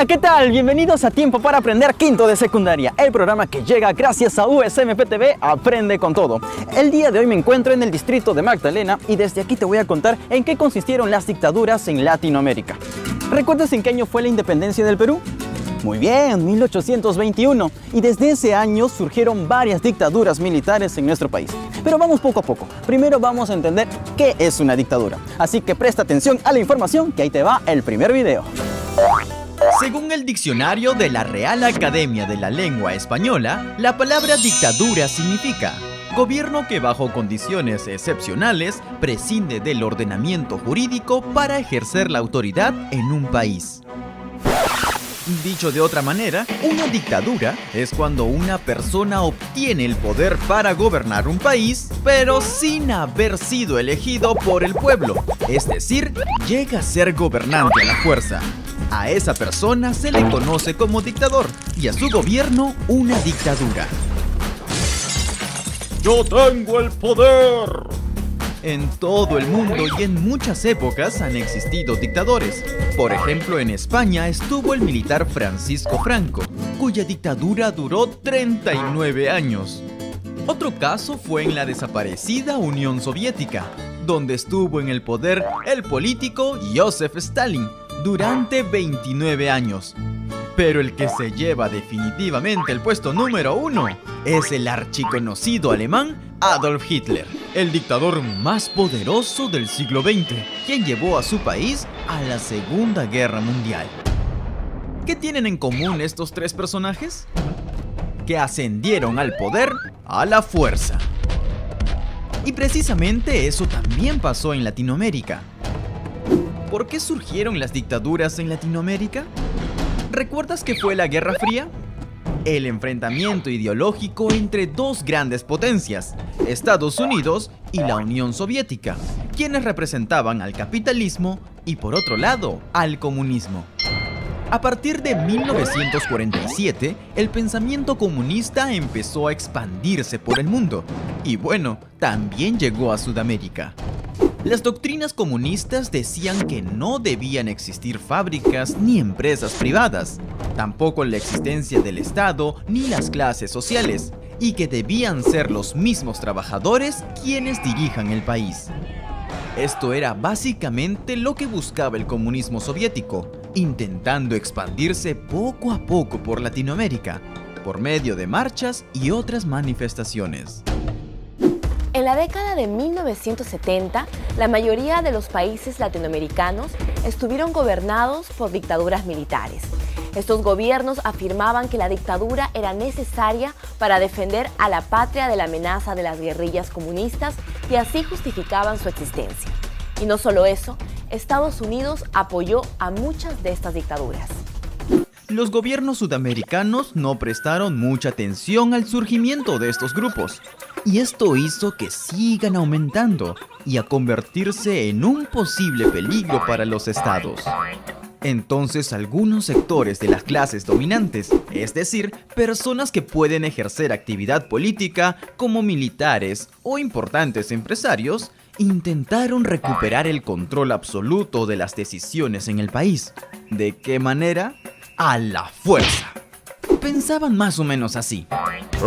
Hola, ¿qué tal? Bienvenidos a Tiempo para Aprender quinto de secundaria, el programa que llega gracias a USMP TV Aprende con Todo. El día de hoy me encuentro en el distrito de Magdalena y desde aquí te voy a contar en qué consistieron las dictaduras en Latinoamérica. ¿Recuerdas en qué año fue la independencia del Perú? Muy bien, 1821. Y desde ese año surgieron varias dictaduras militares en nuestro país. Pero vamos poco a poco. Primero vamos a entender qué es una dictadura. Así que presta atención a la información, que ahí te va el primer video. Según el diccionario de la Real Academia de la Lengua Española, la palabra dictadura significa gobierno que bajo condiciones excepcionales prescinde del ordenamiento jurídico para ejercer la autoridad en un país. Dicho de otra manera, una dictadura es cuando una persona obtiene el poder para gobernar un país, pero sin haber sido elegido por el pueblo, es decir, llega a ser gobernante a la fuerza. A esa persona se le conoce como dictador y a su gobierno una dictadura. ¡Yo tengo el poder! En todo el mundo y en muchas épocas han existido dictadores. Por ejemplo, en España estuvo el militar Francisco Franco, cuya dictadura duró 39 años. Otro caso fue en la desaparecida Unión Soviética, donde estuvo en el poder el político Joseph Stalin durante 29 años. Pero el que se lleva definitivamente el puesto número 1 es el archiconocido alemán Adolf Hitler, el dictador más poderoso del siglo XX, quien llevó a su país a la Segunda Guerra Mundial. ¿Qué tienen en común estos tres personajes? Que ascendieron al poder a la fuerza. Y precisamente eso también pasó en Latinoamérica. ¿Por qué surgieron las dictaduras en Latinoamérica? ¿Recuerdas que fue la Guerra Fría? El enfrentamiento ideológico entre dos grandes potencias, Estados Unidos y la Unión Soviética, quienes representaban al capitalismo y por otro lado, al comunismo. A partir de 1947, el pensamiento comunista empezó a expandirse por el mundo y bueno, también llegó a Sudamérica. Las doctrinas comunistas decían que no debían existir fábricas ni empresas privadas, tampoco la existencia del Estado ni las clases sociales, y que debían ser los mismos trabajadores quienes dirijan el país. Esto era básicamente lo que buscaba el comunismo soviético, intentando expandirse poco a poco por Latinoamérica, por medio de marchas y otras manifestaciones. En la década de 1970, la mayoría de los países latinoamericanos estuvieron gobernados por dictaduras militares. Estos gobiernos afirmaban que la dictadura era necesaria para defender a la patria de la amenaza de las guerrillas comunistas y así justificaban su existencia. Y no solo eso, Estados Unidos apoyó a muchas de estas dictaduras. Los gobiernos sudamericanos no prestaron mucha atención al surgimiento de estos grupos, y esto hizo que sigan aumentando y a convertirse en un posible peligro para los estados. Entonces algunos sectores de las clases dominantes, es decir, personas que pueden ejercer actividad política como militares o importantes empresarios, intentaron recuperar el control absoluto de las decisiones en el país. ¿De qué manera? A la fuerza. Pensaban más o menos así.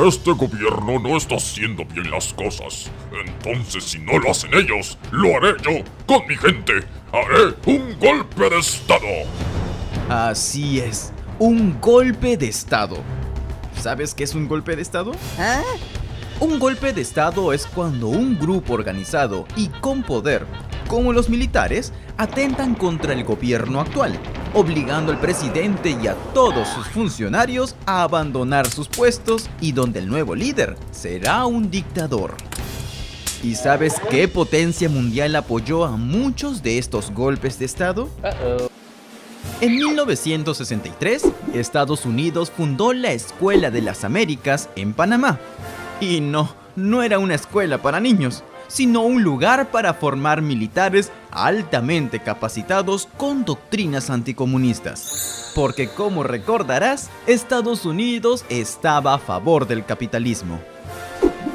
Este gobierno no está haciendo bien las cosas. Entonces, si no lo hacen ellos, lo haré yo, con mi gente. Haré un golpe de estado. Así es, un golpe de estado. ¿Sabes qué es un golpe de estado? Un golpe de estado es cuando un grupo organizado y con poder, como los militares, atentan contra el gobierno actual, obligando al presidente y a todos sus funcionarios a abandonar sus puestos y donde el nuevo líder será un dictador. ¿Y sabes qué potencia mundial apoyó a muchos de estos golpes de estado? En 1963, Estados Unidos fundó la Escuela de las Américas en Panamá. Y no era una escuela para niños, sino un lugar para formar militares altamente capacitados con doctrinas anticomunistas. Porque como recordarás, Estados Unidos estaba a favor del capitalismo.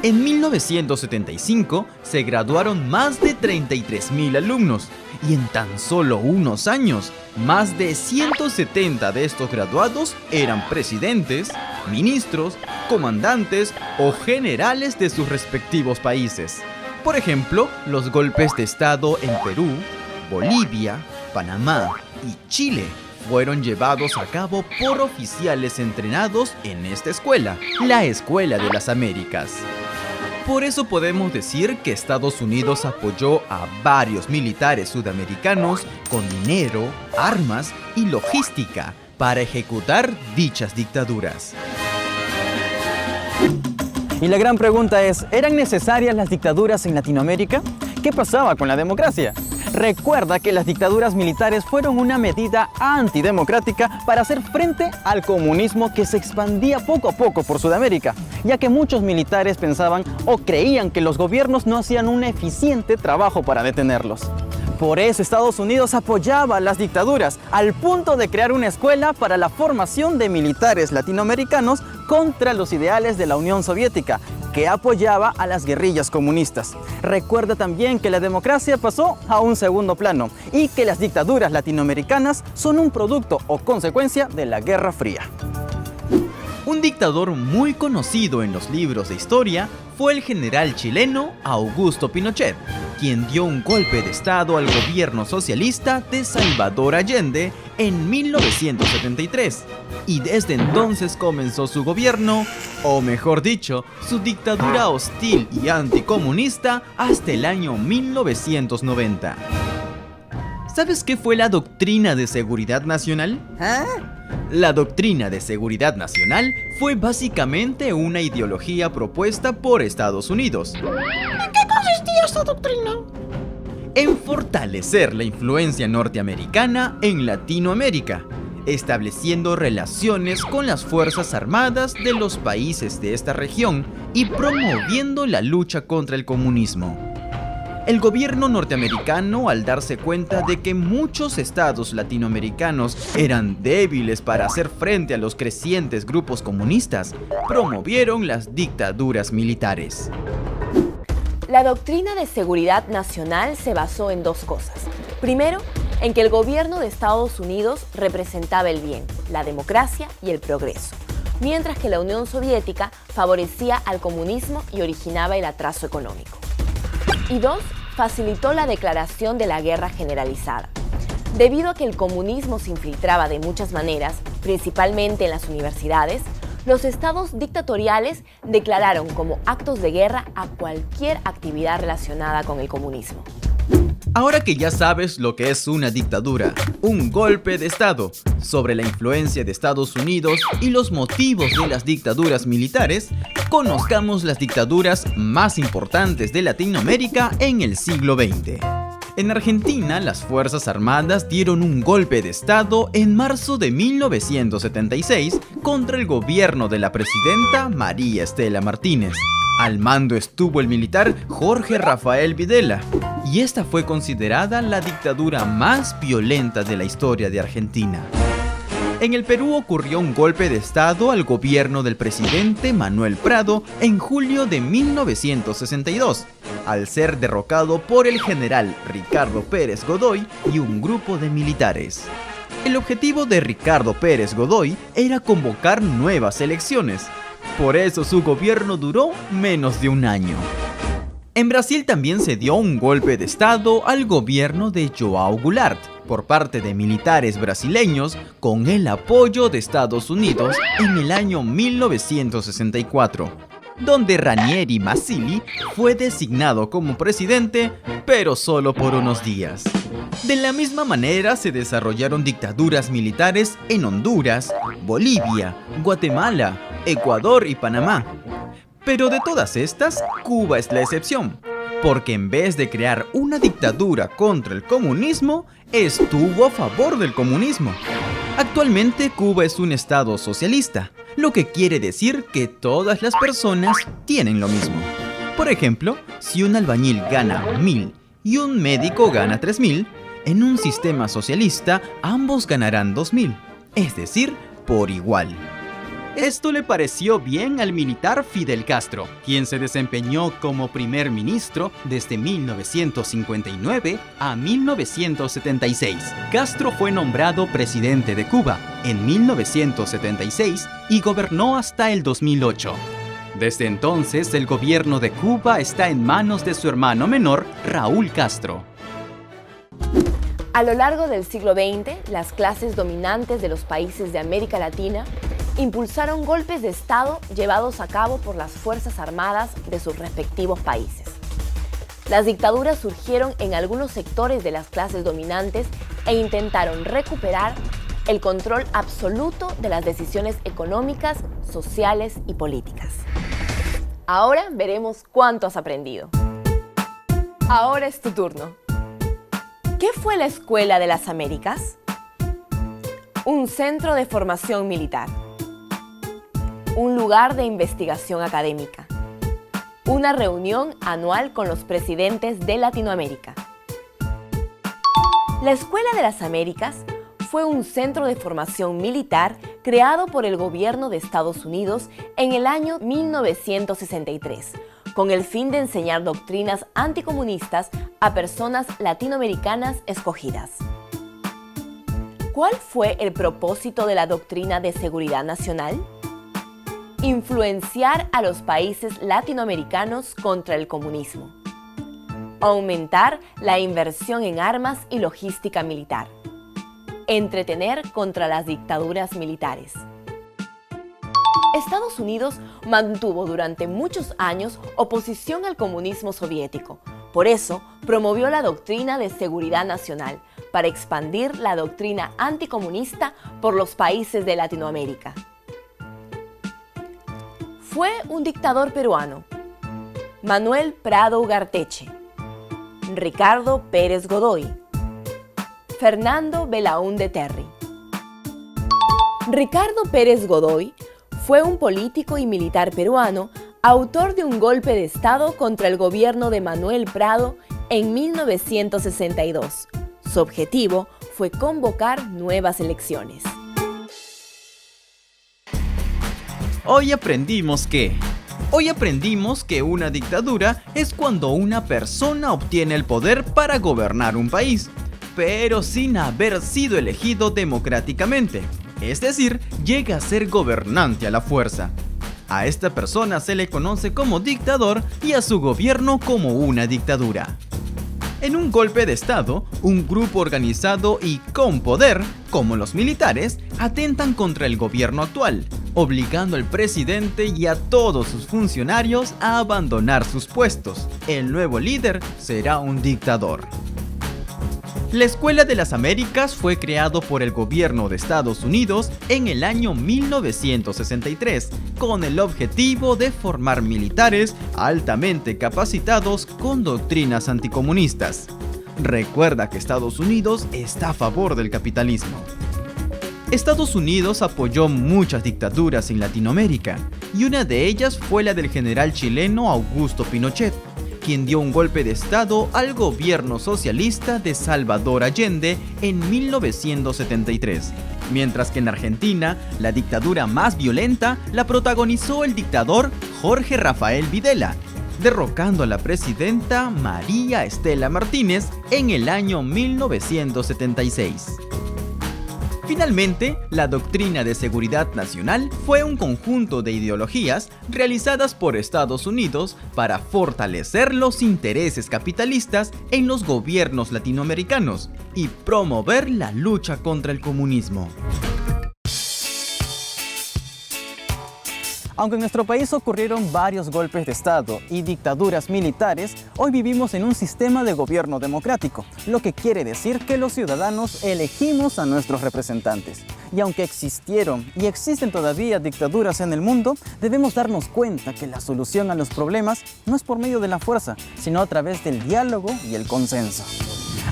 En 1975 se graduaron más de 33,000 alumnos y en tan solo unos años, más de 170 de estos graduados eran presidentes, ministros, comandantes o generales de sus respectivos países. Por ejemplo, los golpes de Estado en Perú, Bolivia, Panamá y Chile fueron llevados a cabo por oficiales entrenados en esta escuela, la Escuela de las Américas. Por eso podemos decir que Estados Unidos apoyó a varios militares sudamericanos con dinero, armas y logística para ejecutar dichas dictaduras. Y la gran pregunta es, ¿eran necesarias las dictaduras en Latinoamérica? ¿Qué pasaba con la democracia? Recuerda que las dictaduras militares fueron una medida antidemocrática para hacer frente al comunismo que se expandía poco a poco por Sudamérica, ya que muchos militares pensaban o creían que los gobiernos no hacían un eficiente trabajo para detenerlos. Por eso Estados Unidos apoyaba las dictaduras, al punto de crear una escuela para la formación de militares latinoamericanos contra los ideales de la Unión Soviética, que apoyaba a las guerrillas comunistas. Recuerda también que la democracia pasó a un segundo plano y que las dictaduras latinoamericanas son un producto o consecuencia de la Guerra Fría. Un dictador muy conocido en los libros de historia fue el general chileno Augusto Pinochet, quien dio un golpe de Estado al gobierno socialista de Salvador Allende en 1973, y desde entonces comenzó su gobierno, o mejor dicho, su dictadura hostil y anticomunista hasta el año 1990. ¿Sabes qué fue la Doctrina de Seguridad Nacional? La Doctrina de Seguridad Nacional fue básicamente una ideología propuesta por Estados Unidos. ¿En qué consistía esta doctrina? En fortalecer la influencia norteamericana en Latinoamérica, estableciendo relaciones con las Fuerzas Armadas de los países de esta región y promoviendo la lucha contra el comunismo. El gobierno norteamericano, al darse cuenta de que muchos estados latinoamericanos eran débiles para hacer frente a los crecientes grupos comunistas, promovieron las dictaduras militares. La doctrina de seguridad nacional se basó en dos cosas. Primero, en que el gobierno de Estados Unidos representaba el bien, la democracia y el progreso, mientras que la Unión Soviética favorecía al comunismo y originaba el atraso económico. Y dos, facilitó la declaración de la guerra generalizada. Debido a que el comunismo se infiltraba de muchas maneras, principalmente en las universidades, los estados dictatoriales declararon como actos de guerra a cualquier actividad relacionada con el comunismo. Ahora que ya sabes lo que es una dictadura, un golpe de Estado, sobre la influencia de Estados Unidos y los motivos de las dictaduras militares, conozcamos las dictaduras más importantes de Latinoamérica en el siglo XX. En Argentina, las Fuerzas Armadas dieron un golpe de Estado en marzo de 1976 contra el gobierno de la presidenta María Estela Martínez. Al mando estuvo el militar Jorge Rafael Videla, y esta fue considerada la dictadura más violenta de la historia de Argentina. En el Perú ocurrió un golpe de Estado al gobierno del presidente Manuel Prado en julio de 1962, al ser derrocado por el general Ricardo Pérez Godoy y un grupo de militares. El objetivo de Ricardo Pérez Godoy era convocar nuevas elecciones. Por eso su gobierno duró menos de un año. En Brasil también se dio un golpe de Estado al gobierno de João Goulart por parte de militares brasileños con el apoyo de Estados Unidos en el año 1964, donde Ranieri Mazzilli fue designado como presidente, pero solo por unos días. De la misma manera se desarrollaron dictaduras militares en Honduras, Bolivia, Guatemala, Ecuador y Panamá. Pero de todas estas, Cuba es la excepción, porque en vez de crear una dictadura contra el comunismo, estuvo a favor del comunismo. Actualmente Cuba es un estado socialista, lo que quiere decir que todas las personas tienen lo mismo. Por ejemplo, si un albañil gana 1.000 y un médico gana 3.000, en un sistema socialista ambos ganarán 2.000, es decir, por igual. Esto le pareció bien al militar Fidel Castro, quien se desempeñó como primer ministro desde 1959 a 1976. Castro fue nombrado presidente de Cuba en 1976 y gobernó hasta el 2008. Desde entonces, el gobierno de Cuba está en manos de su hermano menor, Raúl Castro. A lo largo del siglo XX, las clases dominantes de los países de América Latina impulsaron golpes de Estado llevados a cabo por las Fuerzas Armadas de sus respectivos países. Las dictaduras surgieron en algunos sectores de las clases dominantes e intentaron recuperar el control absoluto de las decisiones económicas, sociales y políticas. Ahora veremos cuánto has aprendido. Ahora es tu turno. ¿Qué fue la Escuela de las Américas? Un centro de formación militar. Un lugar de investigación académica. Una reunión anual con los presidentes de Latinoamérica. La Escuela de las Américas fue un centro de formación militar creado por el gobierno de Estados Unidos en el año 1963, con el fin de enseñar doctrinas anticomunistas a personas latinoamericanas escogidas. ¿Cuál fue el propósito de la doctrina de seguridad nacional? Influenciar a los países latinoamericanos contra el comunismo. Aumentar la inversión en armas y logística militar. Entretener contra las dictaduras militares. Estados Unidos mantuvo durante muchos años oposición al comunismo soviético. Por eso, promovió la doctrina de seguridad nacional para expandir la doctrina anticomunista por los países de Latinoamérica. Fue un dictador peruano, Manuel Prado Ugarteche, Ricardo Pérez Godoy, Fernando Belaúnde Terry. Ricardo Pérez Godoy fue un político y militar peruano, autor de un golpe de Estado contra el gobierno de Manuel Prado en 1962. Su objetivo fue convocar nuevas elecciones. Hoy aprendimos que una dictadura es cuando una persona obtiene el poder para gobernar un país, pero sin haber sido elegido democráticamente, es decir, llega a ser gobernante a la fuerza. A esta persona se le conoce como dictador y a su gobierno como una dictadura. En un golpe de Estado, un grupo organizado y con poder, como los militares, atentan contra el gobierno actual, obligando al presidente y a todos sus funcionarios a abandonar sus puestos. El nuevo líder será un dictador. La Escuela de las Américas fue creado por el gobierno de Estados Unidos en el año 1963 con el objetivo de formar militares altamente capacitados con doctrinas anticomunistas. Recuerda que Estados Unidos está a favor del capitalismo. Estados Unidos apoyó muchas dictaduras en Latinoamérica y una de ellas fue la del general chileno Augusto Pinochet, quien dio un golpe de Estado al gobierno socialista de Salvador Allende en 1973. Mientras que en Argentina, la dictadura más violenta la protagonizó el dictador Jorge Rafael Videla, derrocando a la presidenta María Estela Martínez en el año 1976. Finalmente, la doctrina de seguridad nacional fue un conjunto de ideologías realizadas por Estados Unidos para fortalecer los intereses capitalistas en los gobiernos latinoamericanos y promover la lucha contra el comunismo. Aunque en nuestro país ocurrieron varios golpes de Estado y dictaduras militares, hoy vivimos en un sistema de gobierno democrático, lo que quiere decir que los ciudadanos elegimos a nuestros representantes. Y aunque existieron y existen todavía dictaduras en el mundo, debemos darnos cuenta que la solución a los problemas no es por medio de la fuerza, sino a través del diálogo y el consenso.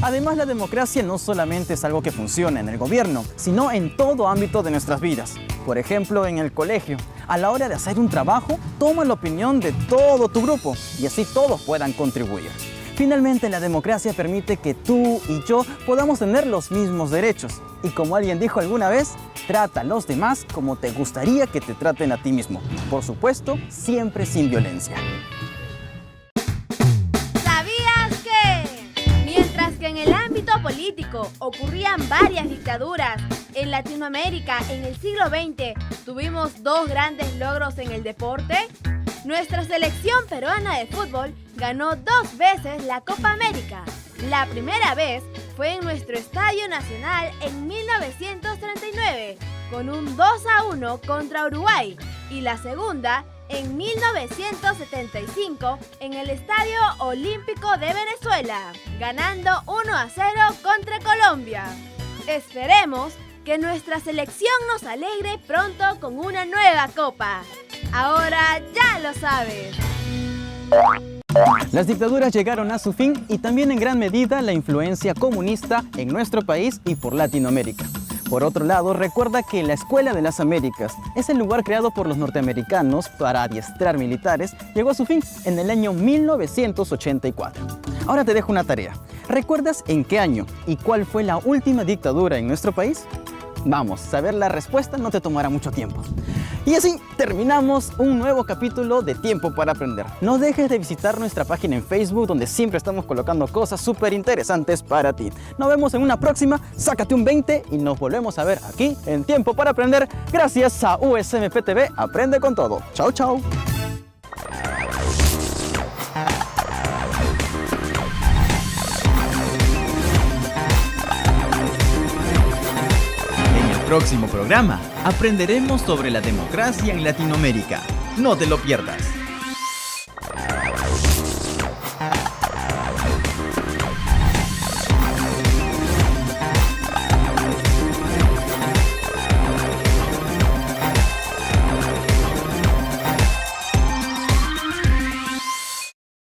Además, la democracia no solamente es algo que funciona en el gobierno, sino en todo ámbito de nuestras vidas. Por ejemplo, en el colegio, a la hora de hacer un trabajo, toma la opinión de todo tu grupo y así todos puedan contribuir. Finalmente, la democracia permite que tú y yo podamos tener los mismos derechos. Y como alguien dijo alguna vez, trata a los demás como te gustaría que te traten a ti mismo. Por supuesto, siempre sin violencia. ¿Sabías que? Mientras que en el ámbito político ocurrían varias dictaduras, en Latinoamérica en el siglo XX tuvimos dos grandes logros en el deporte. Nuestra selección peruana de fútbol ganó 2 veces la Copa América. La primera vez fue en nuestro Estadio Nacional en 1939, con un 2-1 contra Uruguay, y la segunda en 1975 en el Estadio Olímpico de Venezuela, ganando 1-0 contra Colombia. Esperemos que nuestra selección nos alegre pronto con una nueva copa. Ahora ya lo sabes. Las dictaduras llegaron a su fin y también en gran medida la influencia comunista en nuestro país y por Latinoamérica. Por otro lado, recuerda que la Escuela de las Américas, ese lugar creado por los norteamericanos para adiestrar militares, llegó a su fin en el año 1984. Ahora te dejo una tarea. ¿Recuerdas en qué año y cuál fue la última dictadura en nuestro país? Vamos, saber la respuesta no te tomará mucho tiempo. Y así terminamos un nuevo capítulo de Tiempo para Aprender. No dejes de visitar nuestra página en Facebook, donde siempre estamos colocando cosas súper interesantes para ti. Nos vemos en una próxima, sácate un 20 y nos volvemos a ver aquí en Tiempo para Aprender, gracias a USMP TV. Aprende con todo. Chao, chao. Próximo programa, aprenderemos sobre la democracia en Latinoamérica. No te lo pierdas.